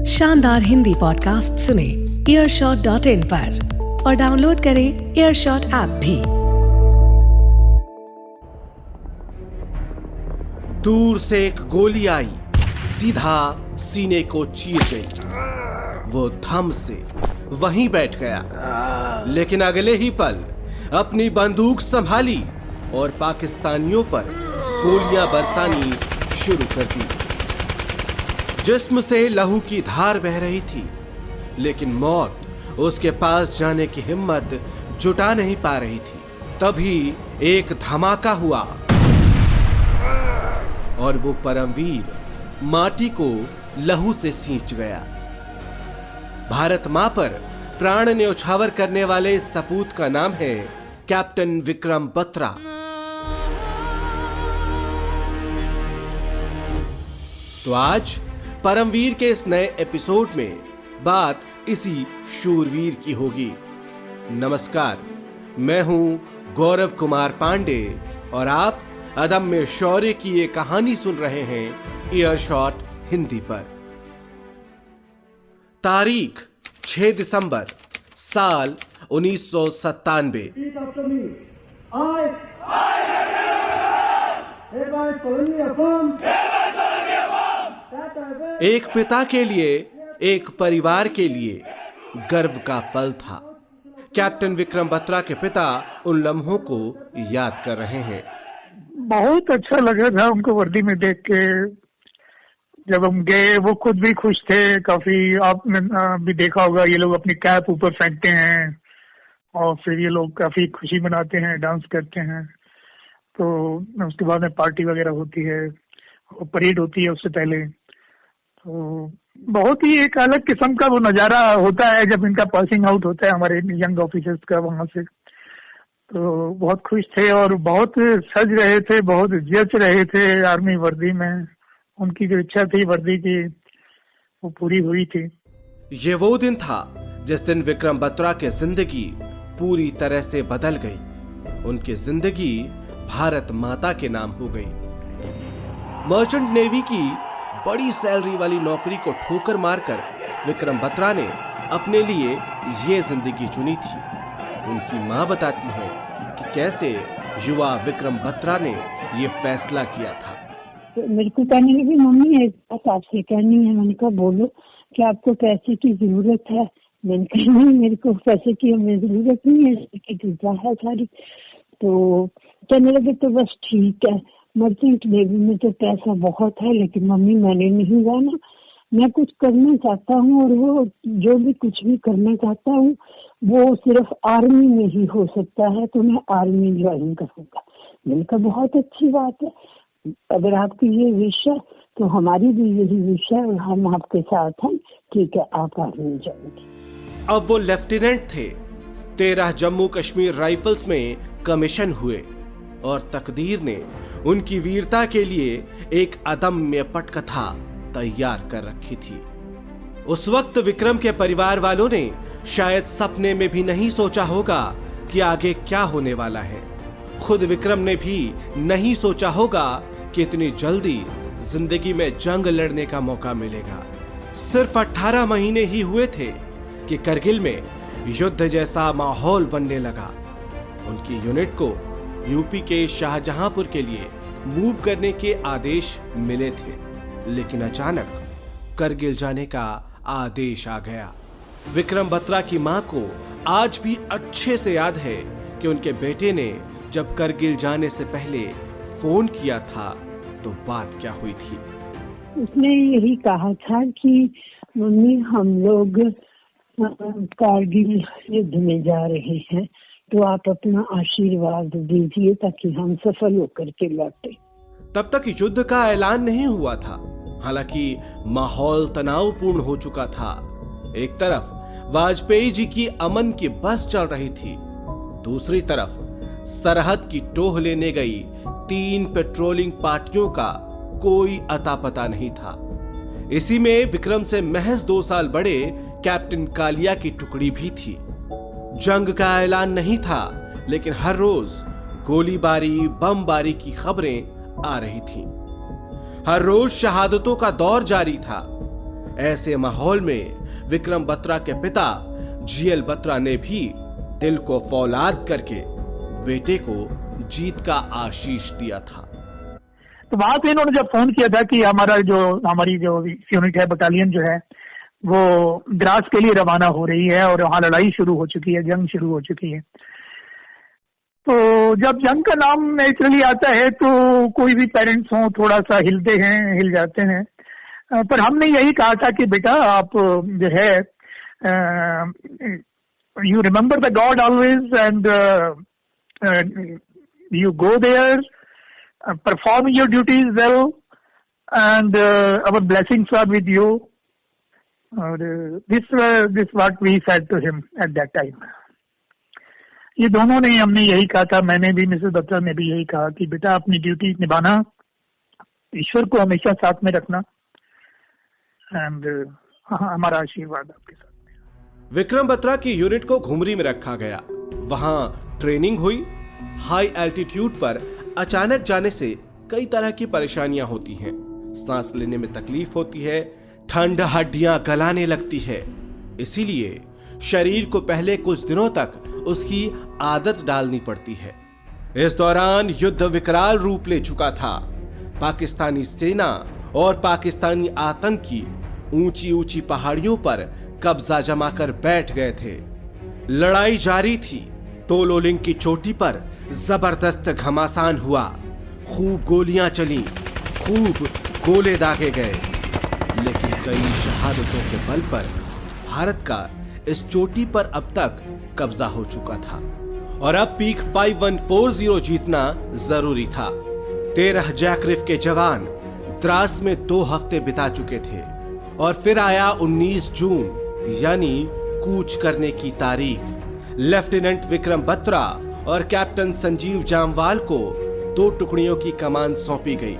शानदार हिंदी पॉडकास्ट सुने earshot.in पर और डाउनलोड करें earshot ऐप भी। दूर से एक गोली आई, सीधा सीने को चीर गई। वो थम से वहीं बैठ गया, लेकिन अगले ही पल अपनी बंदूक संभाली और पाकिस्तानियों पर गोलियां बरसानी शुरू कर दी। जिस्म से लहू की धार बह रही थी, लेकिन मौत उसके पास जाने की हिम्मत जुटा नहीं पा रही थी। तभी एक धमाका हुआ और वो परमवीर माटी को लहू से सींच गया। भारत मां पर प्राण न्यौछावर करने वाले इस सपूत का नाम है कैप्टन विक्रम बत्रा। तो आज परमवीर के इस नए एपिसोड में बात इसी शूरवीर की होगी। नमस्कार, मैं हूं गौरव कुमार पांडे और आप अदम्य शौर्य की ये कहानी सुन रहे हैं ईयरशॉट हिंदी पर। तारीख 6 दिसंबर साल 1997। एक पिता के लिए, एक परिवार के लिए गर्व का पल था। कैप्टन विक्रम बत्रा के पिता उन लम्हों को याद कर रहे हैं। बहुत अच्छा लगा था उनको वर्दी में देख के। जब हम गए वो खुद भी खुश थे काफी। आपने भी देखा होगा, ये लोग अपनी कैप ऊपर फेंकते हैं और फिर ये लोग काफी खुशी मनाते हैं, डांस करते हैं। तो उसके बाद में पार्टी वगैरह होती है, परेड होती है उससे पहले। तो बहुत ही एक अलग किस्म का वो नजारा होता है जब इनका पासिंग आउट होता है हमारे यंग ऑफिसर्स का वहां से। तो बहुत खुश थे और बहुत सज रहे थे, बहुत जच रहे थे आर्मी वर्दी में। उनकी जो इच्छा थी वर्दी की, वो पूरी हुई थी। ये वो दिन था जिस दिन विक्रम बत्रा की जिंदगी पूरी तरह से बदल गई। उनकी जिंदगी भारत माता के नाम हो गई। मर्चेंट नेवी की बड़ी सैलरी वाली नौकरी को ठोकर मारकर विक्रम बत्रा ने अपने लिए ये जिंदगी चुनी थी। उनकी मां बताती है कि कैसे युवा विक्रम बत्रा ने ये फैसला किया था। मेरे को कहने लगी, मम्मी एक बात आपसे कहनी है। मैंने कहा बोलो, कि आपको पैसे की जरूरत है? मैंने कहा नहीं, मेरे को पैसे की हमें जरूरत नहीं है, इसकी दुआ है सारी। तो कहने लगे तो बस ठीक है, मर्चेंट नेवी में तो पैसा बहुत है, लेकिन मम्मी मैंने नहीं जाना, मैं कुछ करना चाहता हूँ और वो जो भी कुछ भी करना चाहता हूँ वो सिर्फ आर्मी में ही हो सकता है, तो मैं आर्मी ज्वाइन करूँगा। मैंने कहा बहुत अच्छी बात है, अगर आपकी ये विश है तो हमारी भी यही विश है और हम आपके साथ हैं। ठीक है, आप आर्मी ज्वाइन। अब वो लेफ्टिनेंट थे। 13 जम्मू कश्मीर राइफल्स में कमीशन हुए और तकदीर ने उनकी वीरता के लिए एक अदम्य पटकथा तैयार कर रखी थी। उस वक्त विक्रम के परिवार वालों ने शायद सपने में भी नहीं सोचा होगा कि आगे क्या होने वाला है। खुद विक्रम ने भी नहीं सोचा होगा कि इतनी जल्दी जिंदगी में जंग लड़ने का मौका मिलेगा। सिर्फ 18 महीने ही हुए थे कि करगिल में युद्ध जैसा माहौल बनने लगा। उनकी यूनिट को यूपी के शाहजहांपुर के लिए मूव करने के आदेश मिले थे, लेकिन अचानक करगिल जाने का आदेश आ गया। विक्रम बत्रा की मां को आज भी अच्छे से याद है कि उनके बेटे ने जब करगिल जाने से पहले फोन किया था तो बात क्या हुई थी। उसने यही कहा था कि मम्मी हम लोग कारगिल युद्ध में जा रहे हैं, तो आप अपना आशीर्वाद दीजिए ताकि हम सफल होकर के लौटे। तब तक युद्ध का ऐलान नहीं हुआ था। हालांकि माहौल तनावपूर्ण हो चुका था। एक तरफ वाजपेयी जी की अमन की बस चल रही थी, दूसरी तरफ सरहद की टोह लेने गई 3 पेट्रोलिंग पार्टियों का कोई अता पता नहीं था। इसी में विक्रम से महज 2 साल बड़े कैप्टन कालिया की टुकड़ी भी थी। जंग का ऐलान नहीं था, लेकिन हर रोज गोलीबारी, बमबारी की खबरें आ रही थीं। हर रोज शहादतों का दौर जारी था। ऐसे माहौल में विक्रम बत्रा के पिता जीएल बत्रा ने भी दिल को फौलाद करके बेटे को जीत का आशीष दिया था। तो वहां पे इन्होंने जब फोन किया था कि हमारी जो यूनिट है, बटालियन जो है, वो द्रास के लिए रवाना हो रही है और वहां लड़ाई शुरू हो चुकी है, जंग शुरू हो चुकी है। तो जब जंग का नाम नेचुरली आता है तो कोई भी पेरेंट्स हो थोड़ा सा हिल जाते हैं। पर हमने यही कहा था कि बेटा आप जो है you remember the God always and you go there, perform your duties well, and our blessings are with you. This what we said to him at that time. ये दोनों ने हमने यही कहा था, मैंने भी, मिसेस बत्रा ने भी यही कहा कि बेटा अपनी ड्यूटी निभाना, ईश्वर को हमेशा साथ में रखना, एंड हमारा आशीर्वाद आपके साथ। विक्रम बत्रा की यूनिट को घुमरी में रखा गया। वहां ट्रेनिंग हुई। हाई एल्टीट्यूड पर अचानक जाने से कई तरह की परेशानियां होती हैं। सांस लेने में तकलीफ होती है, ठंड हड्डियां गलाने लगती है। इसीलिए शरीर को पहले कुछ दिनों तक उसकी आदत डालनी पड़ती है। इस दौरान युद्ध विकराल रूप ले चुका था। पाकिस्तानी सेना और पाकिस्तानी आतंकी ऊंची ऊंची पहाड़ियों पर कब्जा जमाकर बैठ गए थे। लड़ाई जारी थी। तोलोलिंग की चोटी पर जबरदस्त घमासान हुआ। खूब गोलियां चली, खूब गोले दागे गए, लेकिन कई शहादतों के बल पर भारत का इस चोटी पर अब तक कब्जा हो चुका था और अब पीक 5140 जीतना जरूरी था। 13 जैकरिफ के जवान द्रास में 2 हफ्ते बिता चुके थे और फिर आया 19 जून यानी कूच करने की तारीख। लेफ्टिनेंट विक्रम बत्रा और कैप्टन संजीव जामवाल को 2 टुकड़ियों की कमान सौंपी गई।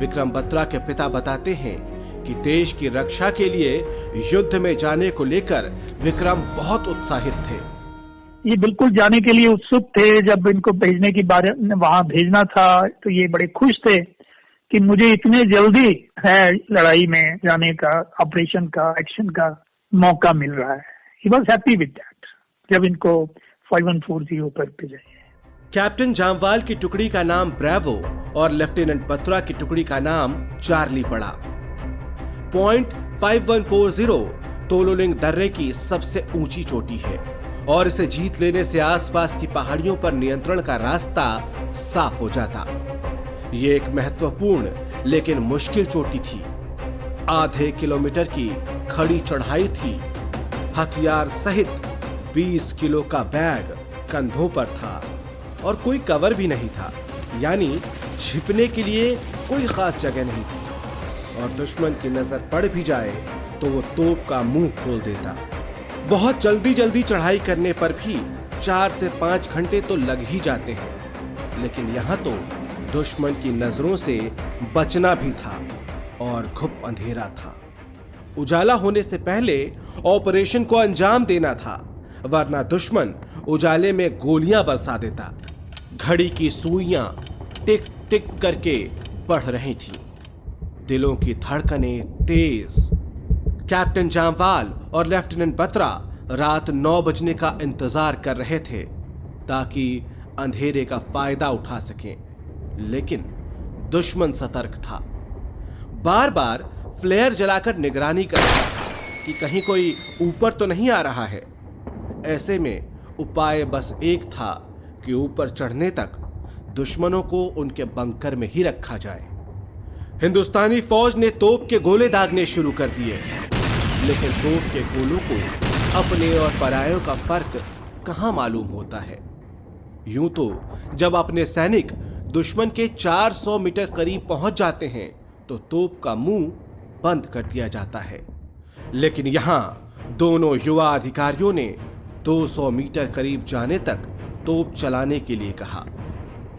विक्रम बत्रा के पिता बताते हैं कि देश की रक्षा के लिए युद्ध में जाने को लेकर विक्रम बहुत उत्साहित थे। ये बिल्कुल जाने के लिए उत्सुक थे। जब इनको भेजने की बारे वहां भेजना था तो ये बड़े खुश थे कि मुझे इतने जल्दी है लड़ाई में जाने का, ऑपरेशन का, एक्शन का मौका मिल रहा है। He was happy with that जब इनको 5140 पर भेजा। कैप्टन जामवाल की टुकड़ी का नाम ब्रेवो और लेफ्टिनेंट बत्रा की टुकड़ी का नाम चार्ली पड़ा। पॉइंट 5140 तोलोलिंग दर्रे की सबसे ऊंची चोटी है और इसे जीत लेने से आसपास की पहाड़ियों पर नियंत्रण का रास्ता साफ हो जाता। ये एक महत्वपूर्ण लेकिन मुश्किल चोटी थी। आधे किलोमीटर की खड़ी चढ़ाई थी। हथियार सहित 20 किलो का बैग कंधों पर था और कोई कवर भी नहीं था, यानी छिपने के लिए कोई खास जगह नहीं थी और दुश्मन की नजर पड़ भी जाए तो वो तोप का मुंह खोल देता। बहुत जल्दी चढ़ाई करने पर भी 4 से 5 घंटे तो लग ही जाते हैं, लेकिन यहाँ तो दुश्मन की नजरों से बचना भी था और घुप अंधेरा था। उजाला होने से पहले ऑपरेशन को अंजाम देना था, वरना दुश्मन उजाले में गोलियां बरसा देता। घड़ी की सुइयां टिक टिक करके बढ़ रही थीं। दिलों की धड़कनें तेज। कैप्टन जामवाल और लेफ्टिनेंट बत्रा रात 9 बजने का इंतजार कर रहे थे ताकि अंधेरे का फायदा उठा सकें, लेकिन दुश्मन सतर्क था। बार बार फ्लेयर जलाकर निगरानी कर रहा था कि कहीं कोई ऊपर तो नहीं आ रहा है। ऐसे में उपाय बस एक था कि ऊपर चढ़ने तक दुश्मनों को उनके बंकर में ही रखा जाए। हिंदुस्तानी फौज ने तोप के गोले दागने शुरू कर दिए, लेकिन तोप के गोलों को अपने और परायों का फर्क कहां मालूम होता है। यूं तो जब अपने सैनिक दुश्मन के 400 मीटर करीब पहुंच जाते हैं तो तोप का मुंह बंद कर दिया जाता है, लेकिन यहां दोनों युवा अधिकारियों ने 200 मीटर करीब जाने तक तोप चलाने के लिए कहा,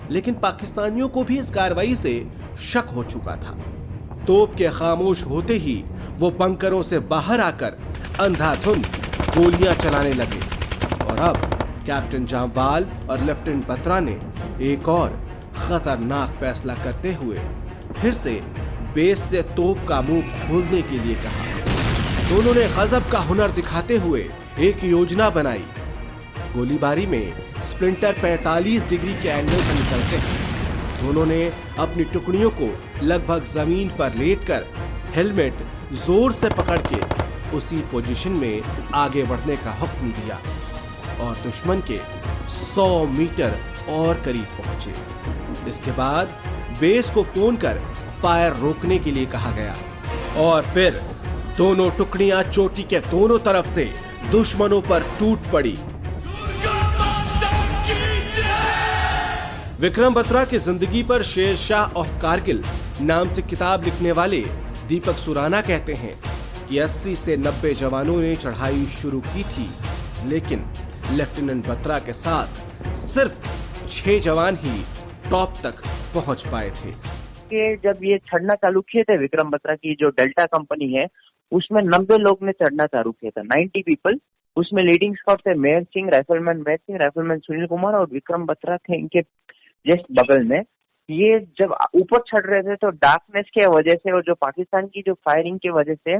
लेकिन पाकिस्तानियों को भी इस कार्रवाई से शक हो चुका था। तोप के खामोश होते ही वो बंकरों से बाहर आकर अंधाधुंध गोलियां चलाने लगे और अब कैप्टन जामवाल और लेफ्टिनेंट बत्रा ने एक और खतरनाक फैसला करते हुए फिर से बेस से तोप का मुंह खोलने के लिए कहा। दोनों ने गजब का हुनर दिखाते हुए एक योजना बनाई। गोलीबारी में स्प्लिंटर 45 डिग्री के एंगल से निकलते हैं। दोनों ने अपनी टुकड़ियों को लगभग जमीन पर लेटकर हेलमेट जोर से पकड़ के उसी पोजीशन में आगे बढ़ने का हुक्म दिया और दुश्मन के 100 मीटर और करीब पहुंचे। इसके बाद बेस को फोन कर फायर रोकने के लिए कहा गया और फिर दोनों टुकड़ियां चोटी के दोनों तरफ से दुश्मनों पर टूट पड़ी। विक्रम बत्रा की जिंदगी पर शेर शाह ऑफ कारगिल नाम से किताब लिखने वाले दीपक सुराना कहते हैं कि 80 से 90 जवानों ने चढ़ाई शुरू की थी, लेकिन लेफ्टिनेंट बत्रा के साथ सिर्फ 6 जवान ही टॉप तक पहुंच पाए थे। कि जब ये चढ़ना चालू किए थे, विक्रम बत्रा की जो डेल्टा कंपनी है उसमें 90 लोग ने चढ़ना चालू किया था, 90 पीपल। उसमें लीडिंग स्कॉट थे मेहर सिंह, राइफलमैन सुनील कुमार और विक्रम बत्रा थे इनके जस्ट बगल में। ये जब ऊपर चढ़ रहे थे तो डार्कनेस की वजह से और जो पाकिस्तान की जो फायरिंग की वजह से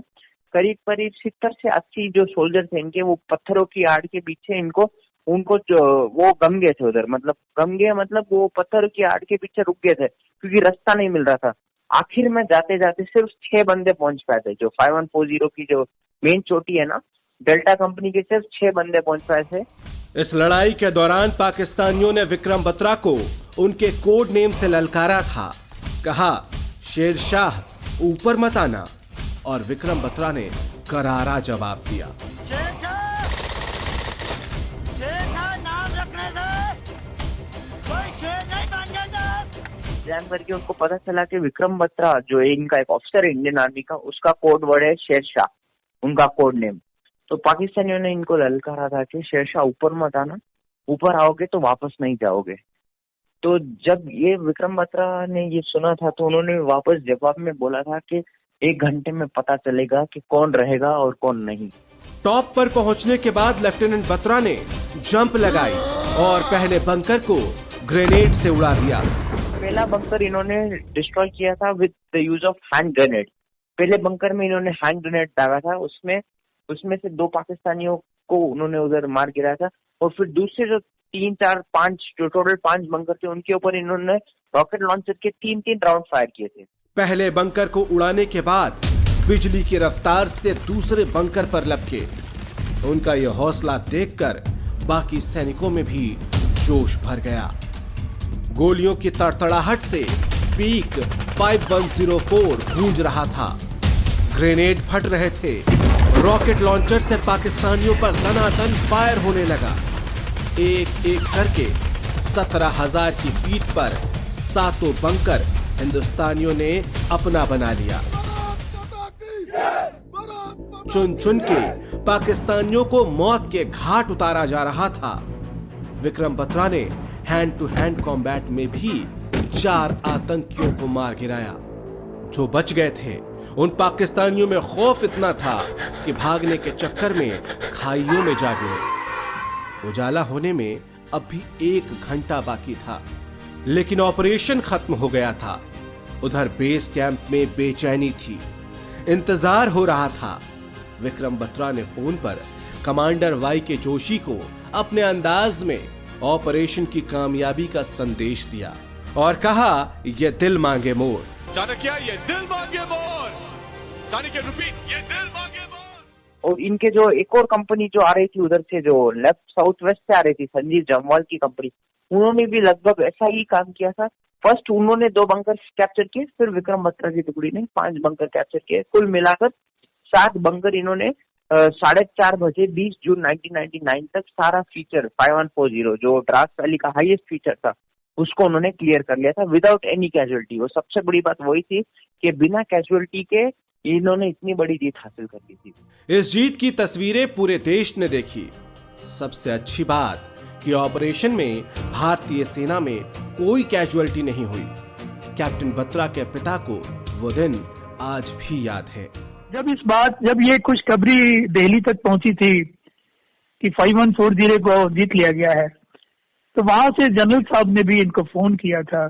करीब 70 से 80 जो सोल्जर थे इनके, वो पत्थरों की आड़ के पीछे उनको वो गम गए थे उधर। मतलब वो पत्थरों की आड़ के पीछे रुक गए थे क्योंकि रास्ता नहीं मिल रहा था। आखिर में जाते जाते सिर्फ 6 बंदे पहुंच पाए थे। जो 5140 की जो मेन चोटी है ना, डेल्टा कंपनी के सिर्फ 6 बंदे पहुंच पाए थे। इस लड़ाई के दौरान पाकिस्तानियों ने विक्रम बत्रा को उनके कोड नेम से ललकारा था। कहा, शेर शाह ऊपर मत आना, और विक्रम बत्रा ने करारा जवाब दिया। शेर शाह नाम रखने से कोई शेर नहीं बन जाता। जैम करके उनको पता चला कि विक्रम बत्रा जो इनका एक ऑफिसर है इंडियन आर्मी का, उसका कोड वर्ड है शेर शाह, उनका कोड नेम। तो पाकिस्तानियों ने इनको ललकारा था कि शेर शाह ऊपर मत आना, ऊपर आओगे तो वापस नहीं जाओगे। तो जब ये विक्रम बत्रा ने ये सुना था तो उन्होंने वापस जवाब में बोला था कि 1 घंटे में पता चलेगा कि कौन रहेगा और कौन नहीं। टॉप पर पहुंचने के बाद लेफ्टिनेंट बत्रा ने जंप लगाई और पहले बंकर को ग्रेनेड से उड़ा दिया। पहला बंकर इन्होंने डिस्ट्रॉय किया था with the use of hand grenade. पहले बंकर में इन्होंने हैंड ग्रेनेड डाला था, उसमें से 2 पाकिस्तानियों को उन्होंने उधर मार गिराया था। और फिर दूसरे जो 3, 4, 5 जो टोटल 5 बंकर थे उनके ऊपर इन्होंने रॉकेट लॉन्चर के 3 राउंड फायर किए थे। पहले बंकर को उड़ाने के बाद बिजली की रफ्तार से दूसरे बंकर पर लपके। उनका यह हौसला देखकर बाकी सैनिकों में भी जोश भर गया। गोलियों की तड़तड़ाहट से पीक 5104 गूंज रहा था। ग्रेनेड फट रहे थे। रॉकेट लॉन्चर से पाकिस्तानियों पर दनादन फायर होने लगा। एक एक करके 17,000 की पीठ पर 7 बंकर हिंदुस्तानियों ने अपना बना लिया। चुन चुन के पाकिस्तानियों को मौत के घाट उतारा जा रहा था। विक्रम बत्रा ने हैंड टू हैंड कॉम्बैट में भी 4 आतंकियों को मार गिराया। जो बच गए थे उन पाकिस्तानियों में खौफ इतना था कि भागने के चक्कर में खाइयों में जा गिरे। उजाला होने में अब भी 1 घंटा बाकी था, लेकिन ऑपरेशन खत्म हो गया था। उधर बेस कैंप में बेचैनी थी, इंतजार हो रहा था। विक्रम बत्रा ने फोन पर कमांडर वाई के जोशी को अपने अंदाज में ऑपरेशन की कामयाबी का संदेश दिया और कहा, ये दिल मांगे मोर। चाणक्य, ये दिल मांगे मोर। चाणक्य, रिपीट, ये दिल मांगे मोर। और इनके जो एक और कंपनी जो आ रही थी उधर से, जो लेफ्ट साउथ वेस्ट से आ रही थी, संजीव जमवाल की कंपनी, उन्होंने भी लगभग ऐसा ही काम किया था। फर्स्ट उन्होंने 2 बंकर कैप्चर किए, फिर विक्रम बत्रा की टुकड़ी ने 5 बंकर कैप्चर किए। कुल मिलाकर 7 बंकर इन्होंने 4:30 बजे 20 जून 1999 तक सारा फीचर 5140 जो द्रास वैली का हाईएस्ट फीचर था उसको उन्होंने क्लियर कर लिया था विदाउट एनी कैजुअलिटी। और सबसे बड़ी बात वही थी कि बिना कैजुअलिटी के इन्होंने इतनी बड़ी जीत हासिल कर ली थी। इस जीत की तस्वीरें पूरे देश ने देखी। सबसे अच्छी बात कि ऑपरेशन में भारतीय सेना में कोई कैजुअलिटी नहीं हुई। कैप्टन बत्रा के पिता को वो दिन आज भी याद है। जब ये खुशखबरी दिल्ली तक पहुंची थी कि 5140 को जीत लिया गया है, तो वहां से जनरल साहब ने भी इनको फोन किया था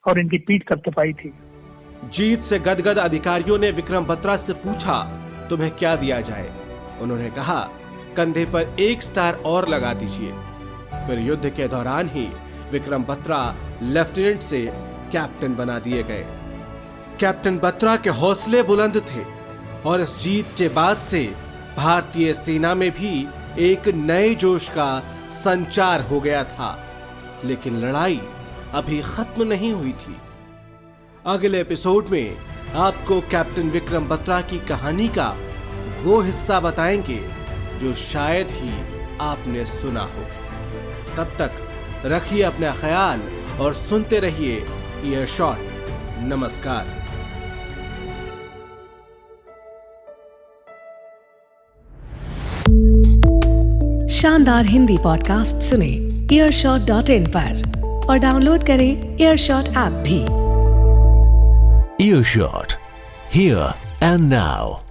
और इनकी पीठ थपथपाई थी। जीत से गदगद अधिकारियों ने विक्रम बत्रा से पूछा, तुम्हें क्या दिया जाए? उन्होंने कहा, कंधे पर 1 स्टार और लगा दीजिए। फिर युद्ध के दौरान ही विक्रम बत्रा लेफ्टिनेंट से कैप्टन बना दिए गए। कैप्टन बत्रा के हौसले बुलंद थे और इस जीत के बाद से भारतीय सेना में भी एक नए जोश का संचार हो गया था। लेकिन लड़ाई अभी खत्म नहीं हुई थी। अगले एपिसोड में आपको कैप्टन विक्रम बत्रा की कहानी का वो हिस्सा बताएंगे जो शायद ही आपने सुना हो। तब तक रखिए अपना ख्याल और सुनते रहिए ईयरशॉट। नमस्कार। शानदार हिंदी पॉडकास्ट सुने earshot.in पर और डाउनलोड करें एयरशॉट ऐप भी। Earshot, here and now.